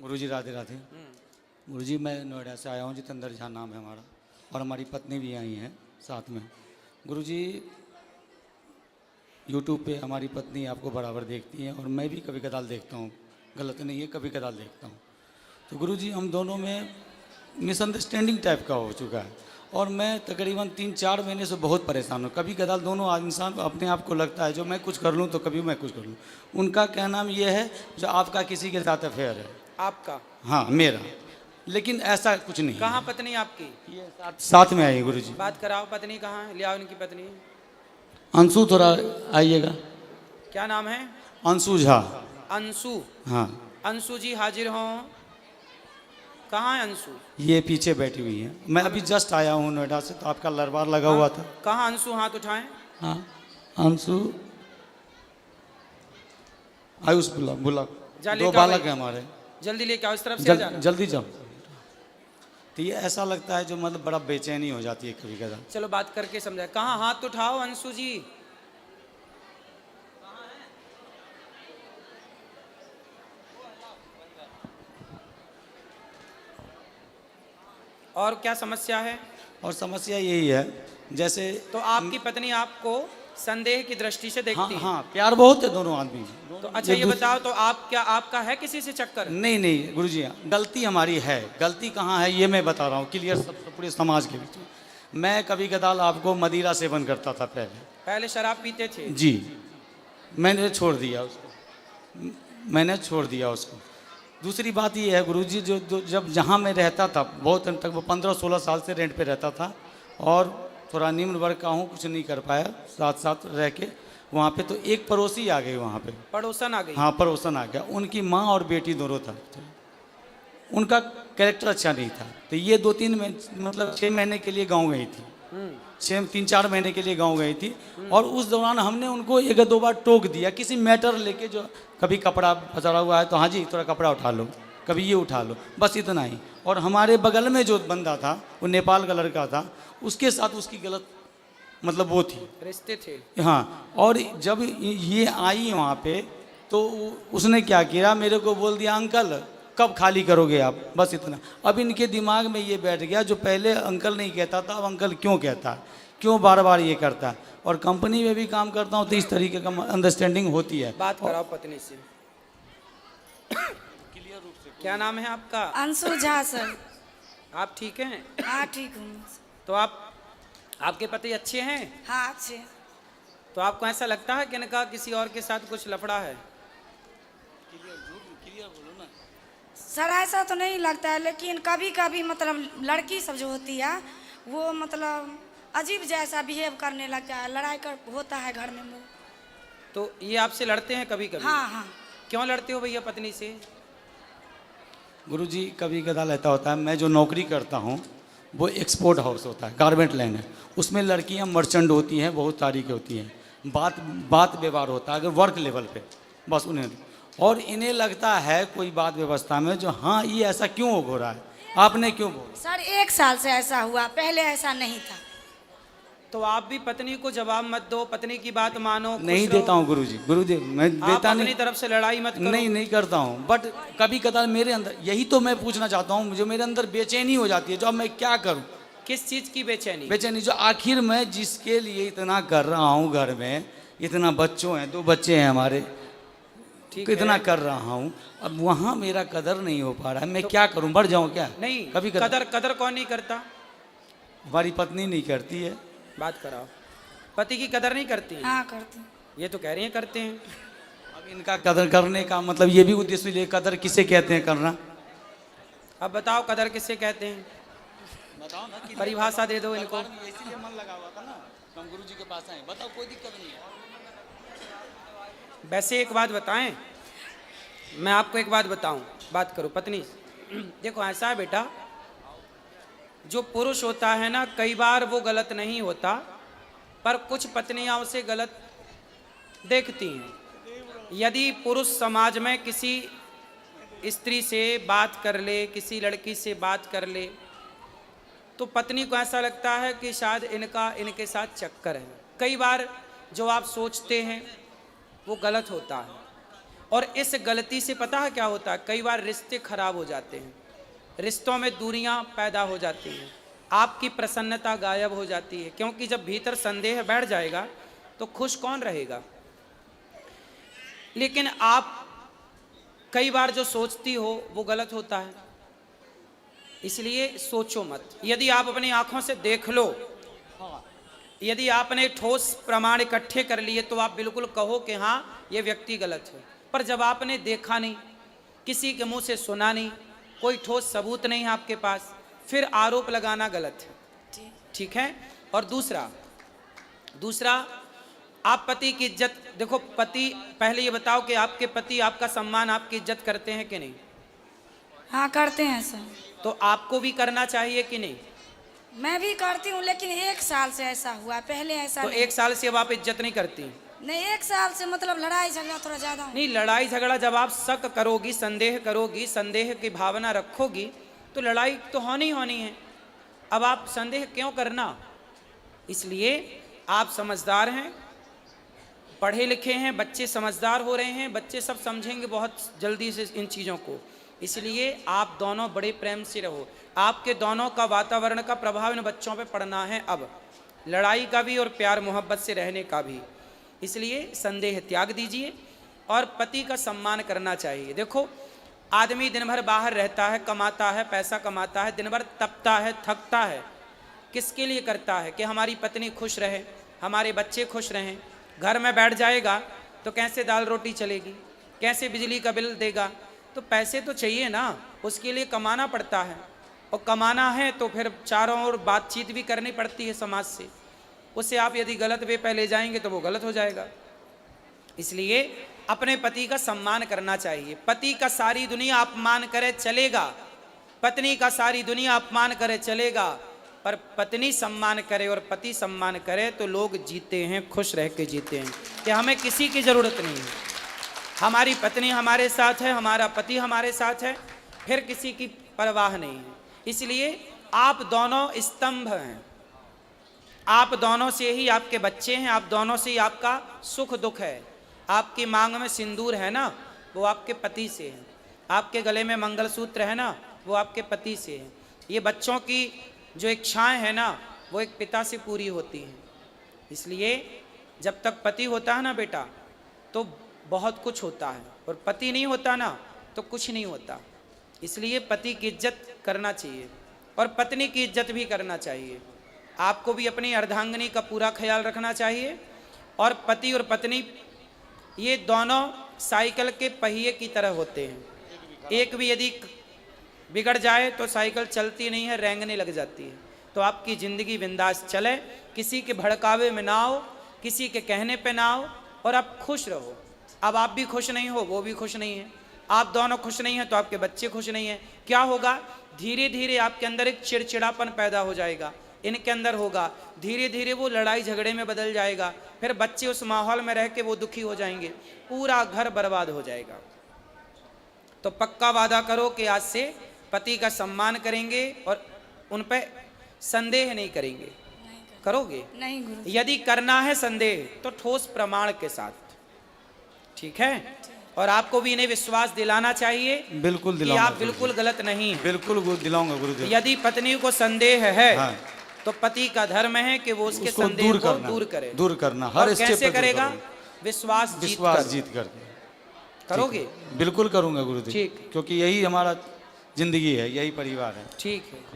गुरुजी राधे राधे। गुरुजी मैं नोएडा से आया हूँ, जितेंद्र झा नाम है हमारा, और हमारी पत्नी भी आई हैं साथ में। गुरुजी यूट्यूब पे हमारी पत्नी आपको बराबर देखती हैं और मैं भी कभी कदाल देखता हूँ, गलत नहीं है, कभी कदाल देखता हूँ। तो गुरुजी हम दोनों में मिसअंडरस्टैंडिंग टाइप का हो चुका है और मैं तकरीबन 3-4 महीने से बहुत परेशान हूँ। कभी कदाल दोनों इंसान अपने आप को लगता है जो मैं कुछ कर लूँ तो कभी मैं कुछ कर लूँ। उनका कहना ये है जो आपका किसी के साथ अफेयर है। आपका? हाँ मेरा, लेकिन ऐसा कुछ नहीं। कहाँ पत्नी आपकी? ये साथ में आई गुरुजी। बात कराओ, पत्नी कहाँ है? ले आओ इनकी पत्नी। अंशु थोड़ा आइएगा। क्या नाम है? अंशु झा। अंशु? हाँ। अंशु जी हाजिर हों। कहाँ है अंशु? ये पीछे बैठी हुई है। मैं अभी जस्ट आया हूँ नोएडा से, तो आपका लरबार लगा हुआ था। कहाँ अंशु? हाथ उठाएं। हाँ अंशु आयुष बुला 2 बालक है हमारे। जल्दी लेके आओ, इस तरफ से आ जाना। जल्दी जाओ। तो ये ऐसा लगता है जो मतलब बड़ा बेचैनी हो जाती है कभी कदा। चलो बात करके समझाए। कहाँ? हाथ उठाओ अंशु जी। और क्या समस्या है? और समस्या यही है, जैसे तो आपकी पत्नी आपको संदेह की दृष्टि से देखती है? हाँ प्यार बहुत है दोनों आदमी। तो अच्छा ये बताओ, तो आप क्या, आपका है किसी से चक्कर? नहीं गुरुजी, गलती हमारी है। गलती कहाँ है ये मैं बता रहा हूँ क्लियर, सब पूरे समाज के बीच में। मैं कभी कदाल आपको मदिरा सेवन करता था पहले शराब पीते थे जी। मैंने छोड़ दिया उसको। दूसरी बात ये है गुरुजी, जो जब जहाँ मैं रहता था बहुत दिन तक, वो 15-16 साल से रेंट पे रहता था और थोड़ा निम्न वर्ग का हूँ, कुछ नहीं कर पाया साथ साथ रह के वहाँ पे। तो एक पड़ोसी आ गई वहाँ पे, पड़ोसन आ गई। हाँ पड़ोसन आ गया। उनकी माँ और बेटी दोनों था। उनका कैरेक्टर अच्छा नहीं था। तो ये 2-3 मतलब 6 महीने के लिए गाँव गई थी। 3-4 महीने के लिए गाँव गई थी और उस दौरान हमने उनको 1-2 बार टोक दिया किसी मैटर लेके, जो कभी कपड़ा पसरा हुआ है तो हाँ जी थोड़ा कपड़ा उठा लो, कभी ये उठा लो, बस इतना ही। और हमारे बगल में जो बंदा था वो नेपाल का लड़का था, उसके साथ उसकी गलत मतलब वो थी, रिश्ते थे। हाँ। और जब ये आई वहाँ पे तो उसने क्या किया, मेरे को बोल दिया अंकल कब खाली करोगे आप, बस इतना। अब इनके दिमाग में ये बैठ गया, जो पहले अंकल नहीं कहता था अब अंकल क्यों कहता है, क्यों बार बार ये करता है। और कंपनी में भी काम करता हूँ तो इस तरीके का अंडरस्टैंडिंग होती है। बात कराओ पत्नी से। क्या नाम है आपका? अंशु झा सर। आप ठीक हैं? हाँ ठीक हूँ। तो आपके पति अच्छे हैं? हाँ अच्छे। तो आपको ऐसा लगता है कि इनका किसी और के साथ कुछ लफड़ा है? सर ऐसा तो नहीं लगता है, लेकिन कभी कभी मतलब लड़की सब जो होती है वो मतलब अजीब जैसा बिहेव करने लगता है, लड़ाई कर होता है घर में वो। तो ये आपसे लड़ते हैं कभी कभी? हाँ हाँ। क्यों लड़ते हो भैया पत्नी से? गुरुजी कभी कदाल ऐसा होता है, मैं जो नौकरी करता हूँ वो एक्सपोर्ट हाउस होता है, गारमेंट लाइन है, उसमें लड़कियाँ मर्चेंट होती हैं, बहुत सारी की होती हैं। बात व्यवहार होता है अगर वर्क लेवल पे, बस उन्हें। और इन्हें लगता है कोई बात व्यवस्था में जो हाँ ये ऐसा क्यों हो रहा है, आपने क्यों बोला? सर 1 साल से ऐसा हुआ, पहले ऐसा नहीं था। तो आप भी पत्नी को जवाब मत दो, पत्नी की बात मानो। नहीं देता हूँ गुरुजी, मैं देता नहीं। अपनी तरफ से लड़ाई मत करो। नहीं करता हूँ, बट कभी कदार मेरे अंदर, यही तो मैं पूछना चाहता हूँ, मुझे मेरे अंदर बेचैनी हो जाती है, जो अब मैं क्या करूँ। किस चीज की बेचैनी? बेचैनी जो आखिर मैं जिसके लिए इतना कर रहा हूँ, घर में इतना बच्चों हैं, 2 बच्चे हैं हमारे, इतना कर रहा हूँ, अब वहाँ मेरा कदर नहीं हो पा रहा है। मैं क्या करूँ, बढ़ जाऊँ क्या? नहीं, कभी कदर कौन नहीं करता? हमारी पत्नी नहीं करती है। बात कराओ। पति की कदर नहीं करती? हाँ करती। ये तो कह रही हैं करते हैं। अब इनका कदर करने का मतलब ये भी उद्देश्य है, कदर किसे कहते हैं करना। अब बताओ कदर किसे कहते हैं, बताओ ना, परिभाषा दे दो इनको। इसीलिए मन लगा हुआ था ना, हम गुरुजी के पास आए। बताओ, कोई दिक्कत नहीं है। वैसे एक बात बताएं, मैं आपको एक बात बताऊं, बात करो पत्नी। देखो ऐसा है बेटा, जो पुरुष होता है ना, कई बार वो गलत नहीं होता, पर कुछ पत्नियां उसे गलत देखती हैं। यदि पुरुष समाज में किसी स्त्री से बात कर ले, किसी लड़की से बात कर ले, तो पत्नी को ऐसा लगता है कि शायद इनके साथ चक्कर है। कई बार जो आप सोचते हैं वो गलत होता है। और इस गलती से पता है क्या होता है, कई बार रिश्ते खराब हो जाते हैं, रिश्तों में दूरियां पैदा हो जाती हैं, आपकी प्रसन्नता गायब हो जाती है, क्योंकि जब भीतर संदेह बैठ जाएगा तो खुश कौन रहेगा। लेकिन आप कई बार जो सोचती हो वो गलत होता है, इसलिए सोचो मत। यदि आप अपनी आंखों से देख लो, यदि आपने ठोस प्रमाण इकट्ठे कर लिए तो आप बिल्कुल कहो कि हाँ ये व्यक्ति गलत है। पर जब आपने देखा नहीं, किसी के मुंह से सुना नहीं, कोई ठोस सबूत नहीं है आपके पास, फिर आरोप लगाना गलत है। ठीक है। और दूसरा आप पति की इज्जत, देखो पति, पहले ये बताओ कि आपके पति आपका सम्मान, आपकी इज्जत करते हैं कि नहीं? हाँ करते हैं सर। तो आपको भी करना चाहिए कि नहीं? मैं भी करती हूँ, लेकिन 1 साल से ऐसा हुआ, पहले ऐसा तो नहीं। 1 साल से अब आप इज्जत नहीं करती? नहीं, 1 साल से मतलब लड़ाई झगड़ा थोड़ा ज्यादा हो। नहीं, लड़ाई झगड़ा जब आप शक करोगी, संदेह करोगी, संदेह की भावना रखोगी तो लड़ाई तो होनी है। अब आप संदेह क्यों करना? इसलिए आप समझदार हैं, पढ़े लिखे हैं, बच्चे समझदार हो रहे हैं, बच्चे सब समझेंगे बहुत जल्दी से इन चीज़ों को। इसलिए आप दोनों बड़े प्रेम से रहो। आपके दोनों का वातावरण का प्रभाव इन बच्चों पे पड़ना है, अब लड़ाई का भी और प्यार मोहब्बत से रहने का भी। इसलिए संदेह त्याग दीजिए और पति का सम्मान करना चाहिए। देखो आदमी दिन भर बाहर रहता है, कमाता है, पैसा कमाता है, दिन भर तपता है, थकता है, किसके लिए करता है? कि हमारी पत्नी खुश रहे, हमारे बच्चे खुश रहें। घर में बैठ जाएगा तो कैसे दाल रोटी चलेगी, कैसे बिजली का बिल देगा? तो पैसे तो चाहिए ना, उसके लिए कमाना पड़ता है, और कमाना है तो फिर चारों ओर बातचीत भी करनी पड़ती है समाज से। उससे आप यदि गलत वे पे ले जाएंगे तो वो गलत हो जाएगा। इसलिए अपने पति का सम्मान करना चाहिए। पति का सारी दुनिया अपमान करे चलेगा, पत्नी का सारी दुनिया अपमान करे चलेगा, पर पत्नी सम्मान करे और पति सम्मान करे तो लोग जीते हैं, खुश रह के जीते हैं, कि हमें किसी की ज़रूरत नहीं है। हमारी पत्नी हमारे साथ है, हमारा पति हमारे साथ है, फिर किसी की परवाह नहीं है। इसलिए आप दोनों स्तंभ हैं, आप दोनों से ही आपके बच्चे हैं, आप दोनों से ही आपका सुख दुख है। आपकी मांग में सिंदूर है ना, वो आपके पति से है। आपके गले में मंगलसूत्र है ना, वो आपके पति से है। ये बच्चों की जो इच्छाएं हैं ना, वो एक पिता से पूरी होती हैं। इसलिए जब तक पति होता है ना बेटा, तो बहुत कुछ होता है, और पति नहीं होता ना तो कुछ नहीं होता। इसलिए पति की इज्जत करना चाहिए और पत्नी की इज्जत भी करना चाहिए। आपको भी अपनी अर्धांगिनी का पूरा ख्याल रखना चाहिए। और पति और पत्नी ये दोनों साइकिल के पहिए की तरह होते हैं। एक भी यदि बिगड़ जाए तो साइकिल चलती नहीं है, रेंगने लग जाती है। तो आपकी ज़िंदगी बिंदास चले, किसी के भड़कावे में ना आओ, किसी के कहने पे ना आओ, और आप खुश रहो। अब आप भी खुश नहीं हो, वो भी खुश नहीं है, आप दोनों खुश नहीं हैं तो आपके बच्चे खुश नहीं हैं। क्या होगा? धीरे धीरे आपके अंदर एक चिड़चिड़ापन पैदा हो जाएगा, इनके अंदर होगा, धीरे धीरे वो लड़ाई झगड़े में बदल जाएगा, फिर बच्चे उस माहौल में रह के वो दुखी हो जाएंगे, पूरा घर बर्बाद हो जाएगा। तो पक्का वादा करो कि आज से पति का सम्मान करेंगे और उन पे संदेह नहीं करेंगे। करोगे? नहीं गुरु। यदि करना है संदेह तो ठोस प्रमाण के साथ, ठीक है? और आपको भी इन्हें विश्वास दिलाना चाहिए, बिल्कुल कि दिलाऊंगा आप बिल्कुल गलत नहीं हैं। बिल्कुल दिलाऊंगा गुरुदेव। यदि पत्नी को संदेह है हाँ। तो पति का धर्म है कि वो उसके उसको संदेह को दूर करे। दूर करना और हर स्टेप कैसे पे दूर करेगा? करूंगा। विश्वास जीत कर करोगे? बिल्कुल करूंगा गुरुदेव, ठीक। क्योंकि यही हमारा जिंदगी है, यही परिवार है। ठीक है।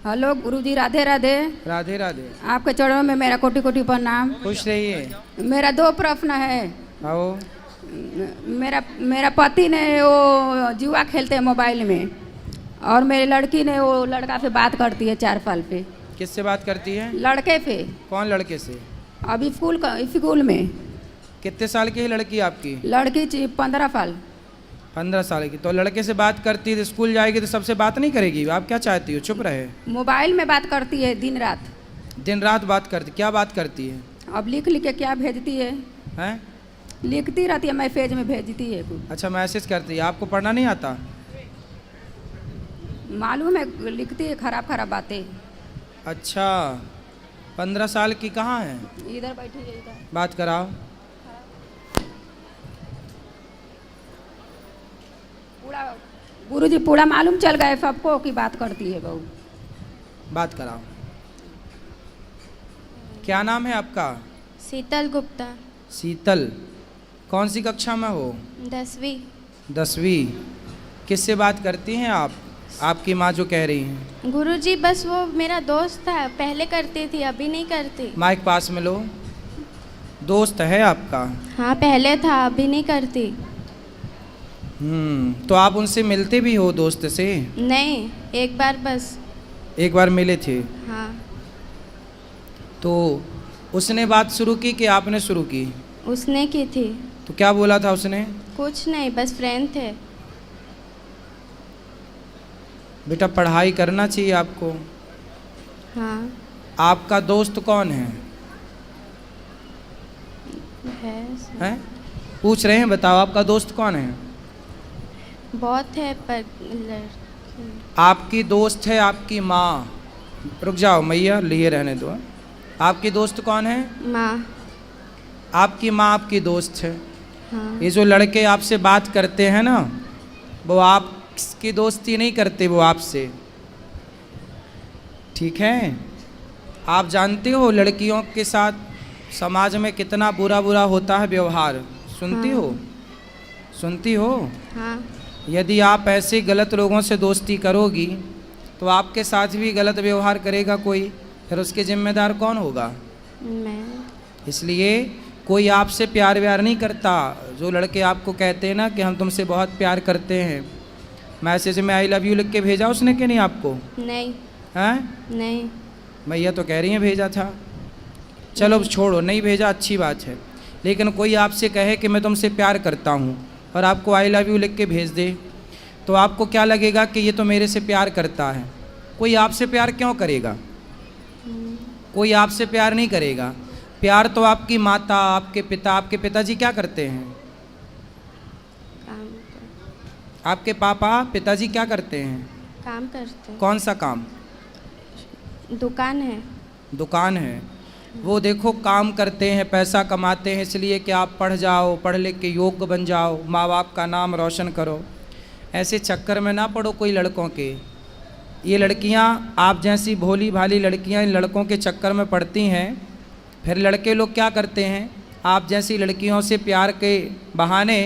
हेलो गुरुजी, राधे राधे। राधे राधे। आपके चरणों में मेरा कोटि कोटि प्रणाम। खुश रहिए। मेरा 2 प्रश्न है। आओ। मेरा पति ने वो जुआ खेलते हैं मोबाइल में, और मेरी लड़की ने वो लड़का से बात करती है 4 साल पे। किससे बात करती है? लड़के पे। कौन लड़के से? अभी स्कूल में। कितने साल की है लड़की आपकी? लड़की 15 साल। 15 साल की। तो लड़के से बात करती है, स्कूल जाएगी तो सबसे बात नहीं करेगी? आप क्या चाहती हो? चुप रहे। मोबाइल में बात करती है दिन रात। दिन रात बात करती? क्या बात करती है? अब लिख के क्या भेजती है? हैं? लिखती रहती है, मैसेज में भेजती है कुछ। अच्छा, मैसेज करती है। आपको पढ़ना नहीं आता? मालूम है, लिखती है खराब खराब बातें। अच्छा, 15 साल की कहाँ है? इधर बैठी है, इधर। बात कराओ। गुरुजी पूरा मालूम चल गए सबको की बात करती है बहू। बात कराओ। क्या नाम है आपका? शीतल गुप्ता। शीतल, कौन सी कक्षा में हो? 10वीं। 10वीं। किससे बात करती हैं आप? आपकी माँ जो कह रही हैं। गुरुजी बस वो मेरा दोस्त था, पहले करती थी अभी नहीं करती। माइक पास में लो। दोस्त है आपका? हाँ पहले था अभी नहीं करती। तो आप उनसे मिलते भी हो दोस्त से? नहीं, एक बार बस। एक बार मिले थे? हाँ। तो उसने बात शुरू की कि आपने शुरू की? उसने की थी। तो क्या बोला था उसने? कुछ नहीं, बस फ्रेंड थे। बेटा पढ़ाई करना चाहिए आपको। हाँ। आपका दोस्त कौन है? हैं? पूछ रहे हैं, बताओ आपका दोस्त कौन है? बहुत है पर आपकी दोस्त है आपकी माँ। रुक जाओ मैया, लिए रहने दो। आपकी दोस्त कौन है? माँ। आपकी माँ आपकी दोस्त है। हाँ। ये जो लड़के आपसे बात करते हैं ना, वो आपकी दोस्ती नहीं करते, वो आपसे। ठीक है? आप जानते हो लड़कियों के साथ समाज में कितना बुरा बुरा होता है व्यवहार। सुनती हाँ। हो? सुनती हो? हाँ। यदि आप ऐसे गलत लोगों से दोस्ती करोगी तो आपके साथ भी गलत व्यवहार करेगा कोई, फिर उसके जिम्मेदार कौन होगा? मैं। इसलिए कोई आपसे प्यार व्यार नहीं करता। जो लड़के आपको कहते हैं ना कि हम तुमसे बहुत प्यार करते हैं, मैसेज में आई लव यू लिख के भेजा उसने कि नहीं आपको? नहीं। हैं? नहीं। मैया तो कह रही हैं भेजा था। चलो छोड़ो, नहीं भेजा अच्छी बात है। लेकिन कोई आपसे कहे कि मैं तुमसे प्यार करता हूँ और आपको आई लव यू लिख के भेज दे, तो आपको क्या लगेगा कि ये तो मेरे से प्यार करता है। कोई आपसे प्यार क्यों करेगा? कोई आपसे प्यार नहीं करेगा। प्यार तो आपकी माता, आपके पिता। आपके पिताजी क्या करते हैं? काम आपके पापा पिताजी क्या करते हैं? काम करते। कौन सा काम? दुकान है। दुकान है। वो देखो काम करते हैं, पैसा कमाते हैं इसलिए कि आप पढ़ जाओ, पढ़ लिख के योग्य बन जाओ, माँ बाप का नाम रोशन करो। ऐसे चक्कर में ना पड़ो कोई लड़कों के। ये लड़कियाँ, आप जैसी भोली भाली लड़कियाँ इन लड़कों के चक्कर में पड़ती हैं। फिर लड़के लोग क्या करते हैं, आप जैसी लड़कियों से प्यार के बहाने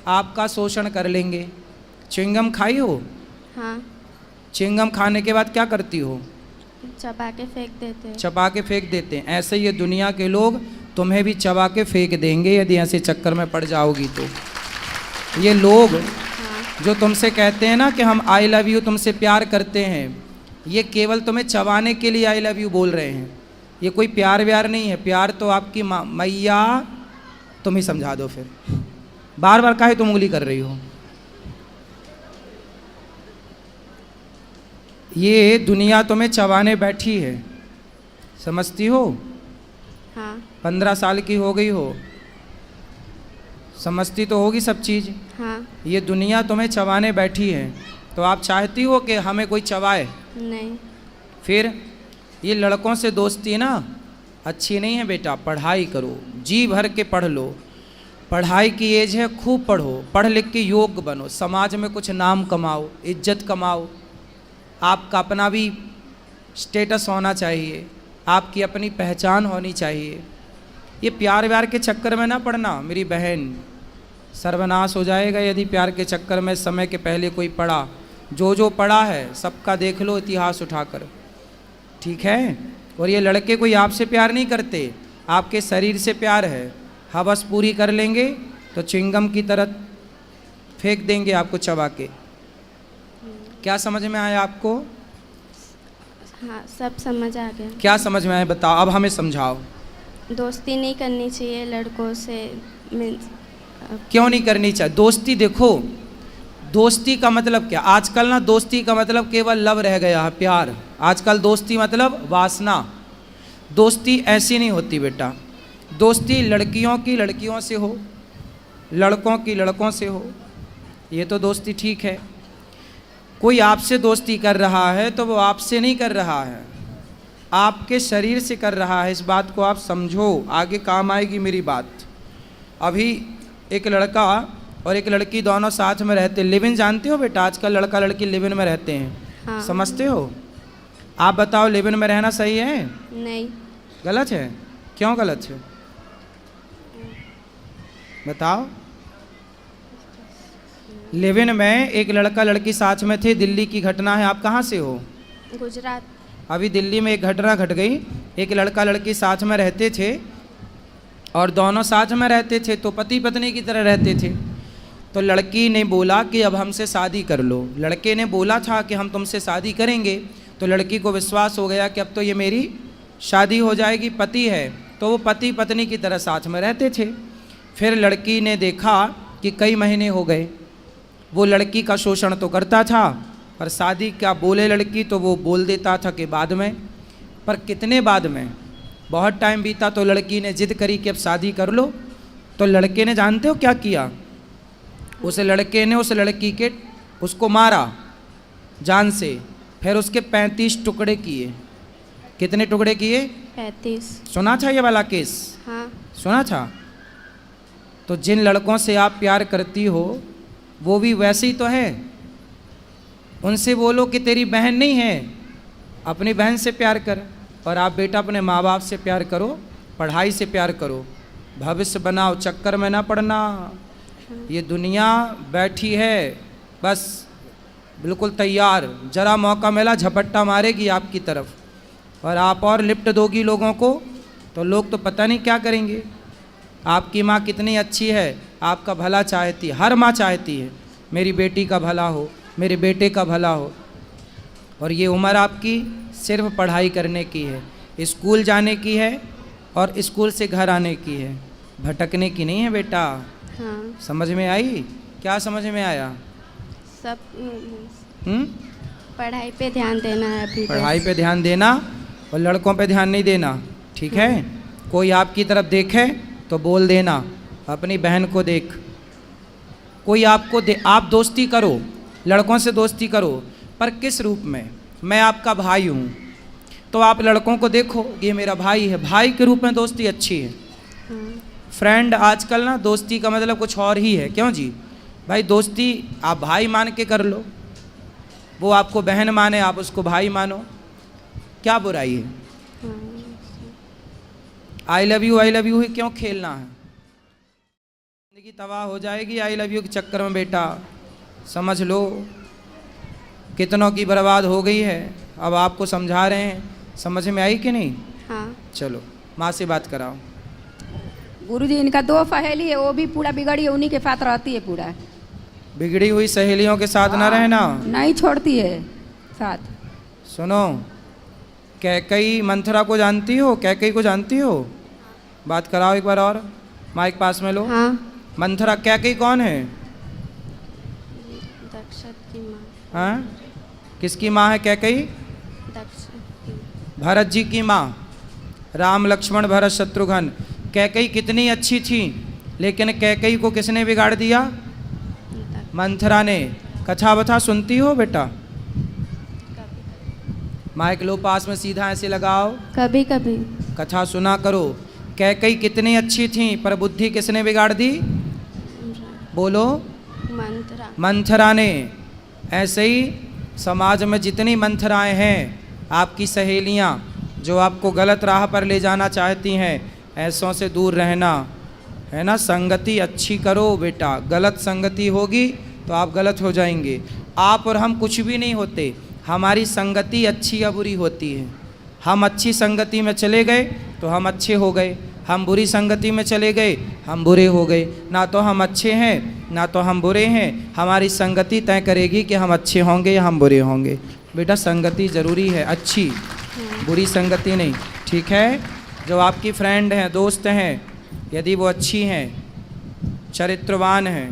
आपका शोषण कर लेंगे। च्युइंगम खाई हो? हाँ। च्युइंगम खाने के बाद क्या करती हो? चबा के फेंक देते हैं। चबा के फेंक देते हैं। ऐसे ये दुनिया के लोग तुम्हें भी चबा के फेंक देंगे यदि ऐसे चक्कर में पड़ जाओगी तो। ये लोग हाँ। जो तुमसे कहते हैं ना कि हम आई लव यू तुमसे प्यार करते हैं, ये केवल तुम्हें चबाने के लिए आई लव यू बोल रहे हैं। ये कोई प्यार व्यार नहीं है। प्यार तो आपकी माँ। मैया तुम ही समझा दो फिर, बार बार काहे तुम उंगली कर रही हो? ये दुनिया तुम्हें चबाने बैठी है, समझती हो? हाँ। 15 साल की हो गई हो, समझती तो होगी सब चीज़। हाँ। ये दुनिया तुम्हें चबाने बैठी है, तो आप चाहती हो कि हमें कोई चबाए? नहीं। फिर ये लड़कों से दोस्ती ना अच्छी नहीं है बेटा। पढ़ाई करो, जी भर के पढ़ लो। पढ़ाई की एज है, खूब पढ़ो, पढ़ लिख के योग्य बनो, समाज में कुछ नाम कमाओ, इज्जत कमाओ। आपका अपना भी स्टेटस होना चाहिए, आपकी अपनी पहचान होनी चाहिए। ये प्यार व्यार के चक्कर में ना पड़ना मेरी बहन, सर्वनाश हो जाएगा यदि प्यार के चक्कर में समय के पहले कोई पड़ा। जो पड़ा है सबका देख लो इतिहास उठाकर, ठीक है? और ये लड़के कोई आपसे प्यार नहीं करते, आपके शरीर से प्यार है। हवस पूरी कर लेंगे तो चिंगम की तरह फेंक देंगे आपको चबा के। क्या समझ में आया आपको? हाँ सब समझ आ गया। क्या समझ में आया बताओ, अब हमें समझाओ। दोस्ती नहीं करनी चाहिए लड़कों से। मीन्स क्यों नहीं करनी चाहिए दोस्ती? देखो दोस्ती का मतलब क्या, आजकल ना दोस्ती का मतलब केवल लव रह गया है, प्यार। आजकल दोस्ती मतलब वासना। दोस्ती ऐसी नहीं होती बेटा। दोस्ती लड़कियों की लड़कियों से हो, लड़कों की लड़कों से हो, ये तो दोस्ती ठीक है। कोई आपसे दोस्ती कर रहा है तो वो आपसे नहीं कर रहा है, आपके शरीर से कर रहा है। इस बात को आप समझो, आगे काम आएगी मेरी बात। अभी एक लड़का और एक लड़की, दोनों साथ में रहते, लिव इन जानते हो बेटा? आजकल लड़का लड़की लिव इन में रहते हैं, हाँ। समझते हो? आप बताओ, लिव इन में रहना सही है, नहीं, गलत है? क्यों गलत है बताओ? लिव इन में एक लड़का लड़की साथ में थे, दिल्ली की घटना है। आप कहाँ से हो? गुजरात। अभी दिल्ली में एक घटना घट गई। एक लड़का लड़की साथ में रहते थे और दोनों साथ में रहते थे तो पति पत्नी की तरह रहते थे। तो लड़की ने बोला कि अब हमसे शादी कर लो। लड़के ने बोला था कि हम तुमसे शादी करेंगे। तो लड़की को विश्वास हो गया कि अब तो ये मेरी शादी हो जाएगी, पति है। तो वो पति पत्नी की तरह साथ में रहते थे। फिर लड़की ने देखा कि कई महीने हो गए, वो लड़की का शोषण तो करता था, पर शादी क्या बोले लड़की तो वो बोल देता था कि बाद में। पर कितने बाद में, बहुत टाइम बीता तो लड़की ने जिद करी कि अब शादी कर लो। तो लड़के ने जानते हो क्या किया? उस लड़के ने उस लड़की के उसको मारा जान से, फिर उसके 35 टुकड़े किए। कितने टुकड़े किए? 35। सुना था ये वाला केस? हाँ। सुना था? तो जिन लड़कों से आप प्यार करती हो वो भी वैसे ही तो है। उनसे बोलो कि तेरी बहन नहीं है, अपनी बहन से प्यार कर। और आप बेटा अपने माँ बाप से प्यार करो, पढ़ाई से प्यार करो, भविष्य बनाओ, चक्कर में ना पड़ना। ये दुनिया बैठी है बस बिल्कुल तैयार, जरा मौका मिला झपट्टा मारेगी आपकी तरफ, और आप और लिफ्ट दोगी लोगों को तो लोग तो पता नहीं क्या करेंगे। आपकी माँ कितनी अच्छी है, आपका भला चाहती है, हर माँ चाहती है मेरी बेटी का भला हो, मेरे बेटे का भला हो। और ये उम्र आपकी सिर्फ पढ़ाई करने की है, स्कूल जाने की है और स्कूल से घर आने की है, भटकने की नहीं है बेटा। हाँ। समझ में आई? क्या समझ में आया? सब हम्म? पढ़ाई पे ध्यान देना है अभी। पढ़ाई पे ध्यान देना और लड़कों पे ध्यान नहीं देना, ठीक है? कोई आपकी तरफ देखे तो बोल देना, अपनी बहन को देख। कोई आपको आप दोस्ती करो, लड़कों से दोस्ती करो, पर किस रूप में? मैं आपका भाई हूँ तो आप लड़कों को देखो ये मेरा भाई है, भाई के रूप में दोस्ती अच्छी है। हाँ। फ्रेंड आजकल ना दोस्ती का मतलब कुछ और ही है। क्यों जी? भाई दोस्ती आप भाई मान के कर लो, वो आपको बहन माने आप उसको भाई मानो, क्या बुराई है? हाँ। आई लव यू ही क्यों खेलना है? जिंदगी तबाह हो जाएगी आई लव यू के चक्कर में बेटा, समझ लो। कितनों की बर्बाद हो गई है, अब आपको समझा रहे हैं। समझ में आई कि नहीं? हाँ। चलो माँ से बात कराओ। गुरुजी इनका 2 सहेली है, वो भी पूरा बिगड़ी है, उन्हीं के साथ रहती है पूरा। बिगड़ी हुई सहेलियों के साथ ना रहना, नहीं छोड़ती है साथ। सुनो, कैकई मंथरा को जानती हो? कैकई को जानती हो? बात कराओ एक बार और, माइक पास में लो। हाँ। मंथरा कैकई कौन है? दक्षत की माँ। हाँ? किसकी माँ है कैकई? दक्षत की। भरत जी की माँ, राम लक्ष्मण भरत शत्रुघ्न। कैकई कितनी अच्छी थी, लेकिन कैकई को किसने बिगाड़ दिया? मंथरा ने। कथा वथा सुनती हो बेटा? माइक लो पास में, सीधा ऐसे लगाओ। कभी कभी। कथा सुना करो। कैकई कितनी अच्छी थी, पर बुद्धि किसने बिगाड़ दी? बोलो। मंत्रा। मंथरा ने। ऐसे ही समाज में जितनी मंथराएं हैं, आपकी सहेलियां जो आपको गलत राह पर ले जाना चाहती हैं, ऐसों से दूर रहना, है ना? संगति अच्छी करो बेटा, गलत संगति होगी तो आप गलत हो जाएंगे। आप और हम कुछ भी नहीं होते, हमारी संगति अच्छी या बुरी होती है। हम अच्छी संगति में चले गए तो हम अच्छे हो गए, हम बुरी संगति में चले गए हम बुरे हो गए। ना तो हम अच्छे हैं ना तो हम बुरे हैं, हमारी संगति तय करेगी कि हम अच्छे होंगे या हम बुरे होंगे। बेटा संगति ज़रूरी है, अच्छी, बुरी संगति नहीं, ठीक है? जो आपकी फ्रेंड हैं, दोस्त हैं, यदि वो अच्छी हैं, चरित्रवान हैं,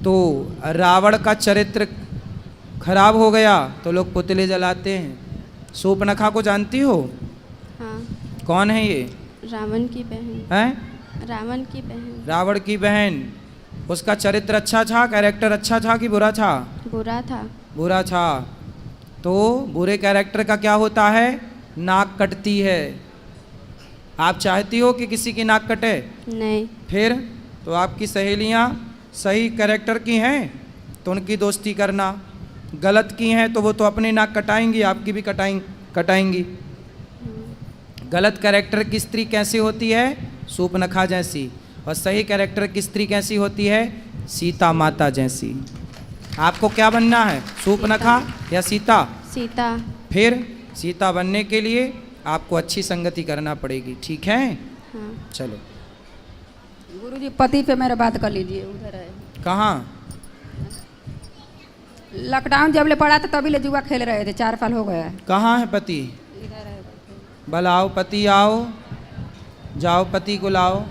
तो रावण का चरित्र खराब हो गया तो लोग पुतले जलाते हैं। सूर्पनखा को जानती हो? हाँ। कौन है ये? रावण की बहन। हैं? रावण की बहन। रावण की बहन। उसका चरित्र अच्छा था, कैरेक्टर अच्छा था कि बुरा था? बुरा था। बुरा था। तो बुरे कैरेक्टर का क्या होता है? नाक कटती है। आप चाहती हो कि किसी की नाक कटे? नहीं। फिर तो आपकी सहेलियां सही कैरेक्टर की हैं तो उनकी दोस्ती करना, गलत की हैं तो वो तो अपनी नाक कटाएंगी, आपकी भी कटाएंगी। गलत कैरेक्टर की स्त्री कैसी होती है? सूपनखा जैसी। और सही कैरेक्टर की स्त्री कैसी होती है? सीता माता जैसी। आपको क्या बनना है, सूपनखा या सीता? सीता। फिर सीता बनने के लिए आपको अच्छी संगति करना पड़ेगी, ठीक है? हाँ। चलो। गुरुजी पति पे मेरा बात कर लीजिए, उधर है। कहाँ? लॉकडाउन जब ले पड़ा था तभी ले जुआ खेल रहे थे, 4 साल हो गया है। कहाँ है पति? इधर है। बुलाओ पति, आओ, जाओ पति को लाओ।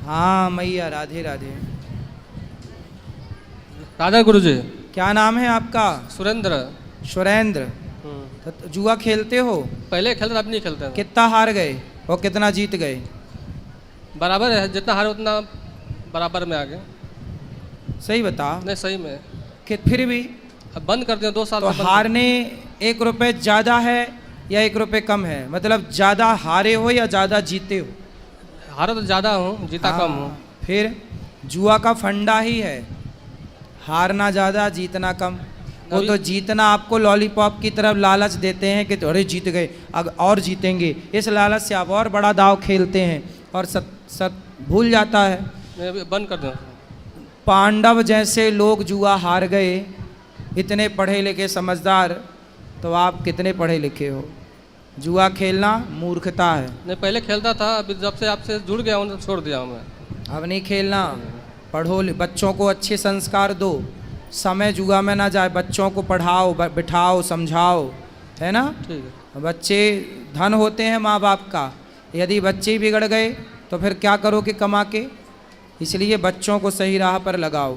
हाँ मैया, राधे राधे। राधा गुरुजी। क्या नाम है आपका? सुरेंद्र। सुरेंद्र। तो जुआ खेलते हो? पहले खेलते थे, अब नहीं खेलते हैं। कितना हार गए और कितना जीत गए? बराबर है, जितना हारे उतना बराबर में आ गए। सही बता। नहीं सही में। कि फिर भी अब बंद कर दिया 2 साल तो से बंद हारने 1 रुपये ज़्यादा है या 1 रुपये कम है? मतलब ज़्यादा हारे हो या ज़्यादा जीते हो? हारा तो ज़्यादा हूँ, जीता कम हूँ। फिर जुआ का फंडा ही है हारना ज़्यादा जीतना कम। वो तो जीतना आपको लॉलीपॉप की तरफ लालच देते हैं कि अरे जीत गए, अब और जीतेंगे, इस लालच से आप और बड़ा दाव खेलते हैं और सब भूल जाता है। मैं अभी बंद कर दूँ। पांडव जैसे लोग जुआ हार गए, इतने पढ़े लिखे समझदार, तो आप कितने पढ़े लिखे हो? जुआ खेलना मूर्खता है। नहीं पहले खेलता था, अभी जब से आपसे जुड़ गया हूँ छोड़ दिया हूँ मैं। अब नहीं खेलना। पढ़ो, बच्चों को अच्छे संस्कार दो, समय जुआ में ना जाए, बच्चों को पढ़ाओ, बिठाओ, समझाओ, है ना? ठीक है। बच्चे धन होते हैं माँ बाप का, यदि बच्चे ही बिगड़ गए तो फिर क्या करोगे कमा के? इसलिए बच्चों को सही राह पर लगाओ,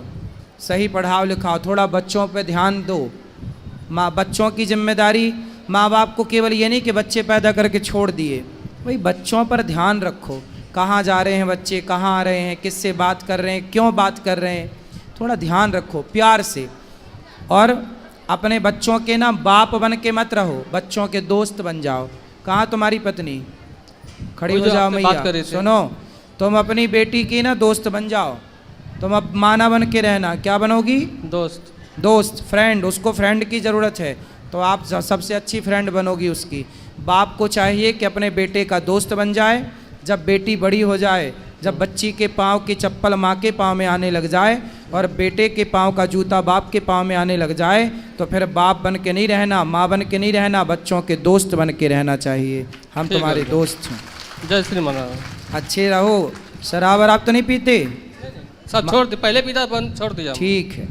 सही पढ़ाओ लिखाओ, थोड़ा बच्चों पे ध्यान दो। बच्चों की जिम्मेदारी माँ बाप को केवल ये नहीं कि बच्चे पैदा करके छोड़ दिए, भाई बच्चों पर ध्यान रखो, कहाँ जा रहे हैं बच्चे, कहाँ आ रहे हैं, किससे बात कर रहे हैं, क्यों बात कर रहे हैं, थोड़ा ध्यान रखो प्यार से। और अपने बच्चों के ना बाप बन के मत रहो, बच्चों के दोस्त बन जाओ। कहाँ तुम्हारी पत्नी? खड़ी हो जाओ मैया, सुनो, तुम अपनी बेटी की ना दोस्त बन जाओ। तुम अब माना बन के रहना, क्या बनोगी? दोस्त, फ्रेंड। उसको फ्रेंड की ज़रूरत है तो आप सबसे अच्छी फ्रेंड बनोगी उसकी। बाप को चाहिए कि अपने बेटे का दोस्त बन जाए। जब बेटी बड़ी हो जाए, जब बच्ची के पाँव की चप्पल माँ के पाँव में आने लग जाए और बेटे के पाँव का जूता बाप के पाँव में आने लग जाए, तो फिर बाप बन के नहीं रहना, माँ बन के नहीं रहना, बच्चों के दोस्त बन के रहना चाहिए। हम तुम्हारे दोस्त हैं। जय श्री महाराज। अच्छे रहो। शराब वराब तो नहीं पीते? सब छोड़ दिया, पहले पीता, बंद छोड़ दिया। ठीक है।